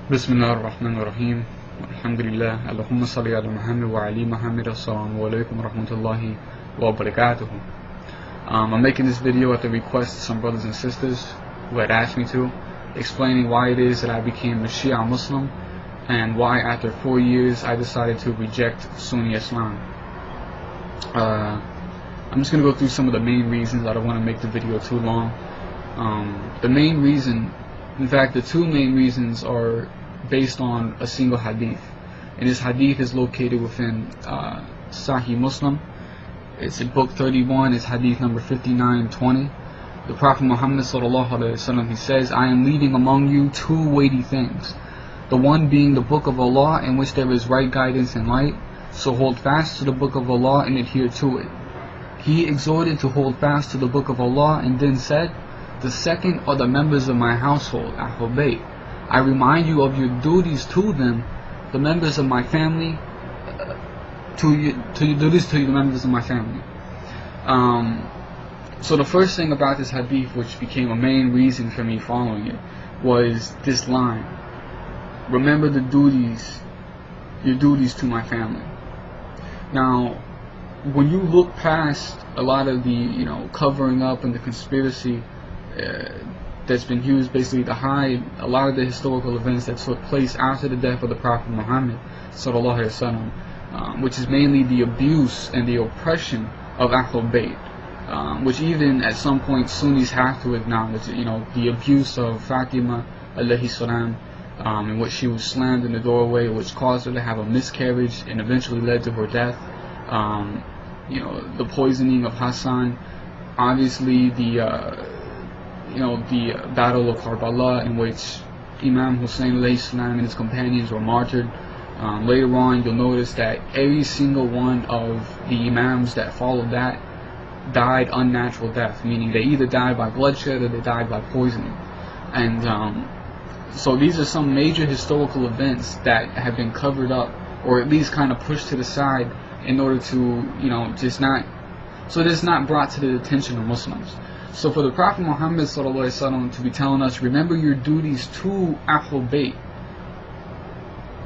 Bismillah ar-Rahman ar-Rahim. Alhamdulillah. Allahumma salli ala Muhammad wa ali Muhammad. Assalamu alaikum wa rahmatullahi wa barakatuh. I'm making this video at the request of some brothers and sisters who had asked me to, explaining why it is that I became a Shia Muslim and why after 4 years I decided to reject Sunni Islam. I'm just going to go through some of the main reasons. I don't want to make the video too long. The main reason, in fact the two main reasons, are based on a single hadith, and this hadith is located within Sahih Muslim. It's in book 31, it's hadith number 5920. The Prophet Muhammad sallallahu alaihi wasallam, he says, "I am leaving among you two weighty things, the one being the book of Allah, in which there is right guidance and light, so hold fast to the book of Allah and adhere to it." He exhorted to hold fast to the book of Allah and then said, "The second are the members of my household, Ahlul Bayt. I remind you of your duties to them, the members of my family, to your duties to the members of my family." So the first thing about this hadith, which became a main reason for me following it, was this line: remember the duties, your duties to my family. Now, when you look past a lot of the covering up and the conspiracy that's been used basically to hide a lot of the historical events that took place after the death of the Prophet Muhammad sallallahu alaihi wasallam, which is mainly the abuse and the oppression of Ahlul Bayt, which even at some point Sunnis have to acknowledge. The abuse of Fatima alayhi salam, in which she was slammed in the doorway, which caused her to have a miscarriage and eventually led to her death. The poisoning of Hassan, obviously the Battle of Karbala, in which Imam Hussein alayhi salam and his companions were martyred. Later on, you'll notice that every single one of the Imams that followed that died unnatural death, meaning they either died by bloodshed or they died by poisoning. And so these are some major historical events that have been covered up, or at least kind of pushed to the side, in order to just not brought to the attention of Muslims. So for the Prophet Muhammad sallallahu alaihi wasallam to be telling us, remember your duties to Ahlul Bayt,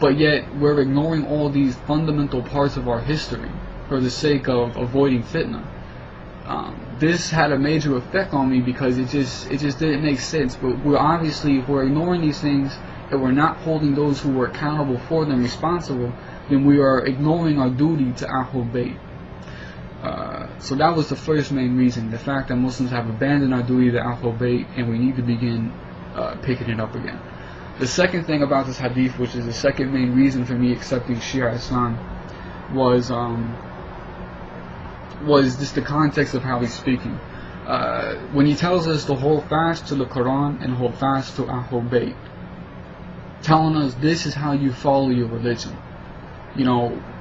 but yet we're ignoring all these fundamental parts of our history for the sake of avoiding fitna. This had a major effect on me, because it just didn't make sense. But if we're ignoring these things and we're not holding those who were accountable for them responsible, then we are ignoring our duty to Ahlul Bayt. So that was the first main reason, the fact that Muslims have abandoned our duty to Ahlul Bayt, and we need to begin picking it up again. The second thing about this hadith, which is the second main reason for me accepting Shia Islam, was just the context of how he's speaking. When he tells us to hold fast to the Quran and hold fast to Ahlul Bayt, telling us this is how you follow your religion.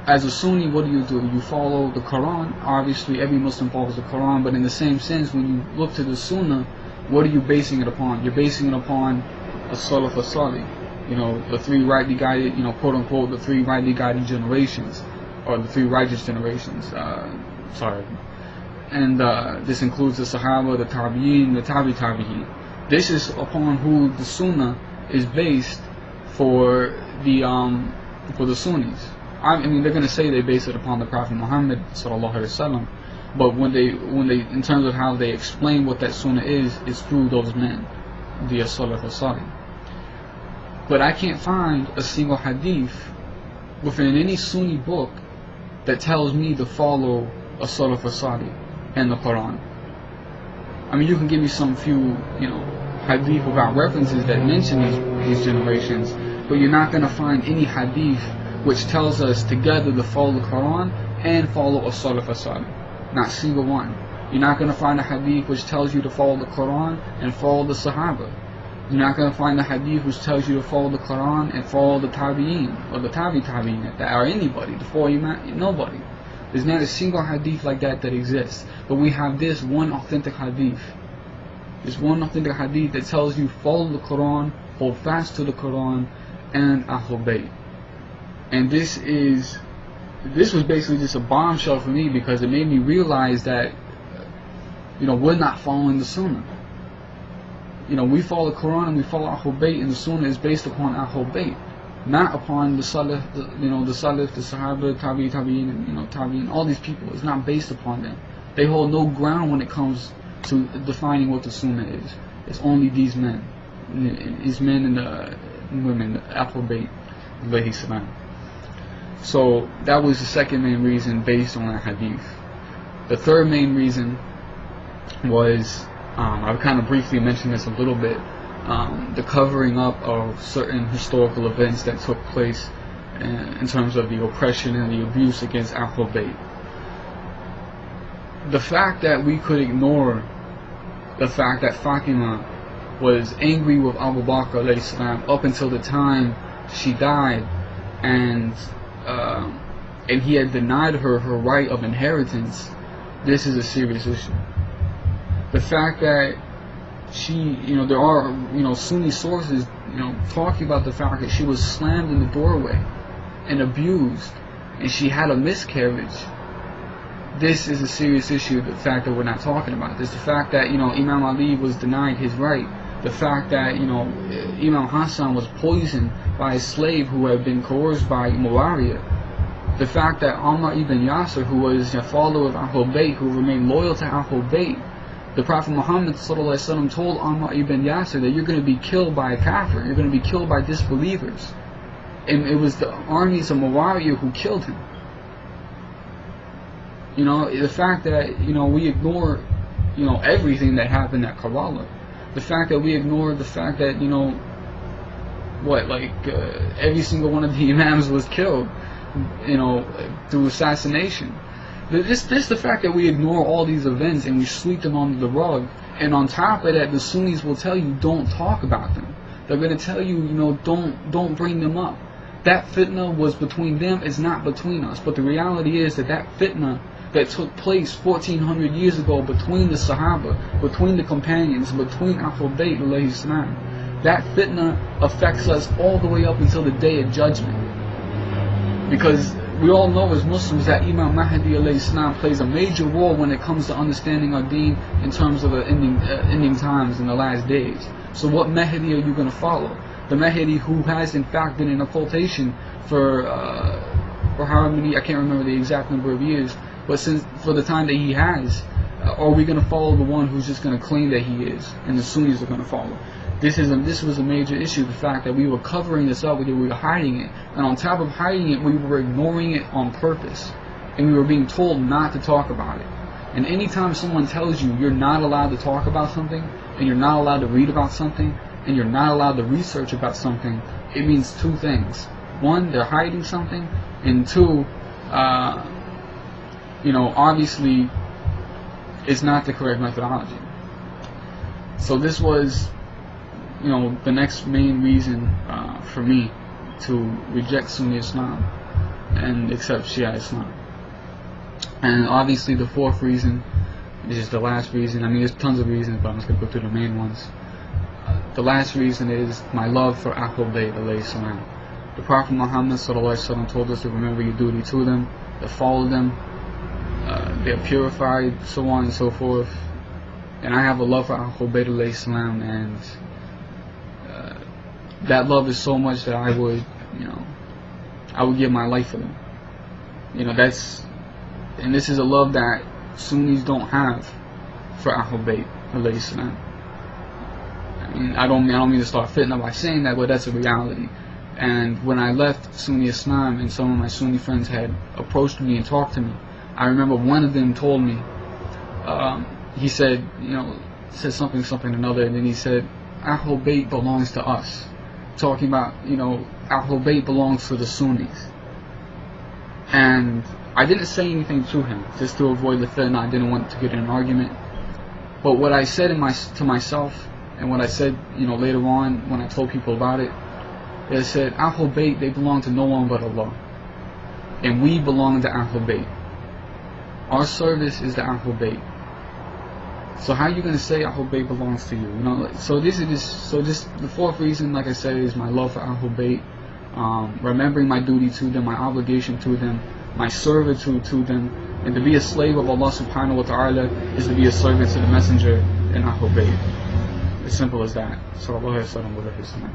As a Sunni, what do? You follow the Quran. Obviously, every Muslim follows the Quran, but in the same sense, when you look to the Sunnah, what are you basing it upon? You're basing it upon as-Salaf as-Salih, the three rightly guided, quote unquote, the three rightly guided generations, or the three righteous generations. And this includes the Sahaba, the Tabi'in, the Tabi'in. This is upon who the Sunnah is based for the Sunnis. I mean, they're going to say they base it upon the Prophet Muhammad sallallahu alaihi wasallam, but when they, in terms of how they explain what that Sunnah is through those men, the as-Salaf as-Salih. But I can't find a single hadith within any Sunni book that tells me to follow as-Salaf as-Salih and the Quran. I mean, you can give me some few, hadith without references that mention these generations, but you're not going to find any hadith which tells us together to follow the Quran and follow as-Salaf as-Salih. Not single one. You're not going to find a hadith which tells you to follow the Quran and follow the Sahaba. You're not going to find a hadith which tells you to follow the Quran and follow the Tabi'in, or the Tabi'in, or anybody, the four Imam, nobody. There's not a single hadith like that exists. But we have this one authentic hadith. This one authentic hadith that tells you follow the Quran, hold fast to the Quran, and Ahlul Bayt. And this was basically just a bombshell for me, because it made me realize that we're not following the Sunnah. we follow the Quran and we follow Ahlul Bayt, and the Sunnah is based upon Ahlul Bayt, not upon the Salaf, the Salaf, the Sahaba, Tabi'in, and Tabi'in, all these people. It's not based upon them. They hold no ground when it comes to defining what the Sunnah is. It's only these men and the women, the Ahlul Bayt, alayhi salam. So that was the second main reason based on that hadith. The third main reason was, I've kind of briefly mentioned this a little bit, the covering up of certain historical events that took place in terms of the oppression and the abuse against Ahlul Bayt. The fact that we could ignore the fact that Fatima was angry with Abu Bakr alayhi salam up until the time she died, and he had denied her right of inheritance, this is a serious issue. The fact that there are, Sunni sources, talking about the fact that she was slammed in the doorway and abused, and she had a miscarriage. This is a serious issue, the fact that we're not talking about this. The fact that, Imam Ali was denied his right. The fact that, Imam Hassan was poisoned by a slave who had been coerced by Muawiyah. The fact that Ammar ibn Yasir, who was a follower of Ahlul Bayt, who remained loyal to Ahlul Bayt, the Prophet Muhammad ﷺ told Ammar ibn Yasir that you're going to be killed by a kafir, you're going to be killed by disbelievers. And it was the armies of Muawiyah who killed him. The fact that, we ignore, everything that happened at Karbala. The fact that we ignore the fact that, every single one of the Imams was killed, through assassination. This the fact that we ignore all these events and we sweep them under the rug, and on top of that, the Sunnis will tell you don't talk about them. They're going to tell you, don't bring them up. That fitna was between them, it's not between us. But the reality is that fitna that took place 1400 years ago between the Sahaba, between the companions, between Ahlul Bayt alayhi salam, that fitna affects us all the way up until the day of judgment. Because we all know as Muslims that Imam Mahdi alayhi salam plays a major role when it comes to understanding our deen in terms of the ending times in the last days. So what Mahdi are you going to follow? The Mahdi who has in fact been in occultation for how many, I can't remember the exact number of years, but for the time that he has, are we going to follow the one who's just going to claim that he is, and the Sunnis are going to follow? This was a major issue, the fact that we were covering this up, we were hiding it, and on top of hiding it, we were ignoring it on purpose, and we were being told not to talk about it. And anytime someone tells you you're not allowed to talk about something, and you're not allowed to read about something, and you're not allowed to research about something, it means two things. One, they're hiding something, and two, obviously, it's not the correct methodology. So this was, the next main reason for me to reject Sunni Islam and accept Shia Islam. And obviously the fourth reason, this is the last reason, there's tons of reasons, but I'm just going to go through the main ones. The last reason is my love for Ahlul Bayt alayhi salam. The Prophet Muhammad ﷺ told us to remember your duty to them, to follow them, they're purified, so on and so forth. And I have a love for Ahlul Bayt alayhi salam, and that love is so much that I would give my life for them. And this is a love that Sunnis don't have for Ahlul Bayt alayhi salam. I don't mean to start fitna by saying that, but that's a reality. And when I left Sunni Islam and some of my Sunni friends had approached me and talked to me, I remember one of them told me, he said, said something another, and then he said, Ahlul Bayt belongs to us. Talking about, Ahlul Bayt belongs to the Sunnis. And I didn't say anything to him, just to avoid the fitna. I didn't want to get in an argument. But what I said to myself, and what I said, later on when I told people about it, I said, Ahlul Bayt, they belong to no one but Allah. And we belong to Ahlul Bayt. Our service is the Ahlul Bayt. So how are you going to say Ahlul Bayt belongs to you? So the fourth reason, like I said, is my love for Ahlul Bayt, remembering my duty to them, my obligation to them, my servitude to them, and to be a slave of Allah subhanahu wa ta'ala is to be a servant to the Messenger and Ahlul Bayt. As simple as that. Sallallahu Alaihi Wasallam.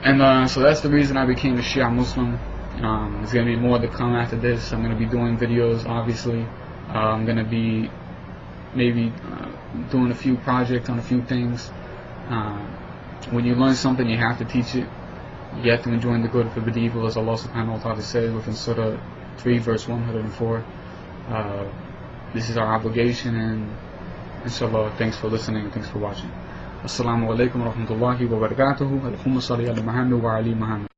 And so that's the reason I became a Shia Muslim. There's going to be more to come after this. I'm going to be doing videos, obviously. I'm going to be maybe doing a few projects on a few things. When you learn something, you have to teach it. You have to enjoin the good, forbid the evil, as Allah subhanahu wa ta'ala says within Surah 3 verse 104. This is our obligation, and inshallah, thanks for listening, thanks for watching. Assalamu alaikum wa rahmatullahi wa barakatuhu. Allahumma salli ala Muhammad wa ali Muhammad.